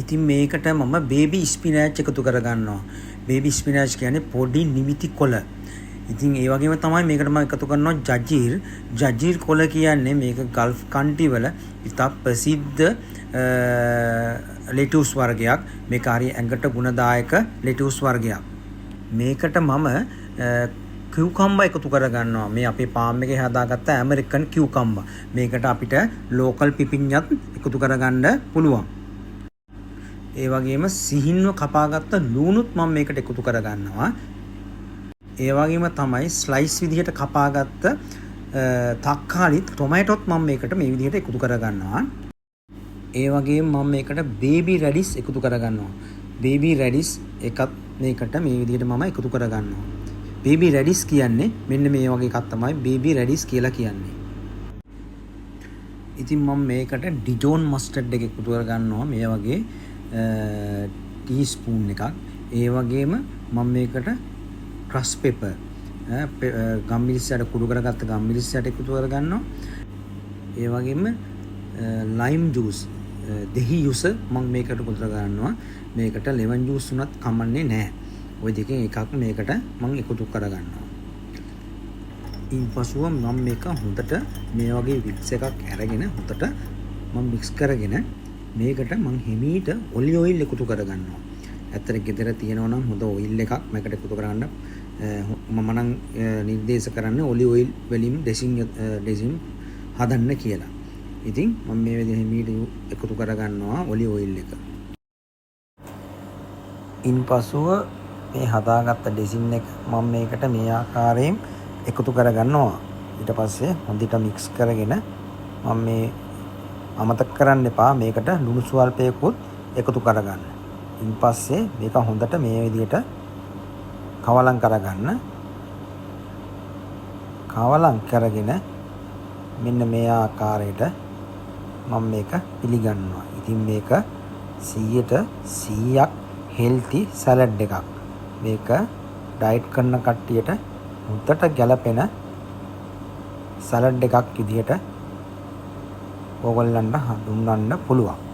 ඉතින් මේකට මම බේබි ස්පිනච් එකතු කරගන්නවා. බේබි ස්පිනච් කියන්නේ පොඩි නිමිති කොළ. ඉතින් ඒ වගේම තමයි මේකට මම එකතු කරනවා ජජීර්. ජජීර් කොළ කියන්නේ මේක ගල්ෆ් කන්ට්‍රි වල ඉතා ප්‍රසිද්ධ ලෙටුස් වර්ගයක්. මේක හරිය ඇඟට ගුණදායක ලෙටුස් වර්ගයක්. මේකට මම කියුකම්බර් එකතු කරගන්නවා. මේ අපේ ෆාම් එකේ හදාගත්ත ඇමරිකන් කියුකම්බර්. මේකට අපිට ලෝකල් පිපිඤ්ඤත් එකතු කරගන්න පුළුවන්. ඒ වගේම සිහින්ව කපාගත්ත ලුණුත් මම මේකට එකතු කරගන්නවා. ඒ වගේම තමයි ස්ලයිස් විදිහට කපාගත්ත තක්කාලිත් ටොමැටොත් මම මේකට මේ විදිහට එකතු කරගන්නවා. ඒ වගේම මම මේකට බේබි රැඩිස් එකතු කරගන්නවා. බේබි රැඩිස් එකත් මේකට මේ විදිහට මම එකතු කරගන්නවා. බේබි රැඩිස් කියන්නේ මෙන්න මේ වගේ එකක් තමයි බේබි රැඩිස් කියලා කියන්නේ. ඉතින් මම මේකට ඩිජෝන් මස්ටර්ඩ් එක එකතු කරගන්නවා මේ වගේ ටී ස්පූන් එකක්. ඒ වගේම මම මේකට ක්‍රස් පෙපර් ගම්මිරිස්සට කුඩු කරගත්ත ගම්මිරිස්සට එකතු කරගන්නවා. ඒ වගේම ලයිම් ජූස් දෙහි යුස මම මේකට එකතු කරගන්නවා. මේකට ලෙමන් ජූස් උනත් කමන්නේ නැහැ. ওই දෙකෙන් එකක් මේකට මම එකතු කරගන්නවා. ඊපසුව මම මේක හොඳට මේ වගේ වික්ස් එකක් අරගෙන හොඳට මම මික්ස් කරගෙන මේකට මම හිමීට ඔලිව් ඔයිල් එකතු කරගන්නවා. ඇත්තට ගෙදර තියෙනවා නම් හොඳ ඔයිල් එකක් මේකට එකතු කරගන්න මම නම් නිර්දේශ කරන්නේ ඔලිව් ඔයිල් වලින් ඩෙසින් හදන්න කියලා. ඉතින් මම මේ විදිහට හිමීට එකතු කරගන්නවා ඔලිව් ඔයිල් එක. ඉන්පසුව මේ හදාගත්ත ඩෙසින් එක මම මේකට මේ ආකාරයෙන් එකතු කරගන්නවා. ඊට පස්සේ හොඳට මික්ස් කරගෙන මම මේ අමතක කරන්න එපා මේකට ලුණු ස්වල්පයකුත් එකතු කරගන්න. ඉන්පස්සේ මේක හොඳට මේ විදිහට කවලම් කරගන්න. කවලම් කරගෙන මෙන්න මේ ආකාරයට මම මේක පිළිගන්නවා. ඉතින් මේක 100% හෙල්ති සලාඩ් එකක්. මේක ඩයට් කරන කට්ටියට හොඳට ගැලපෙන සලාඩ් එකක් විදිහට ඕගොල්ලන්ට හඳුන්වන්න පුළුවන්.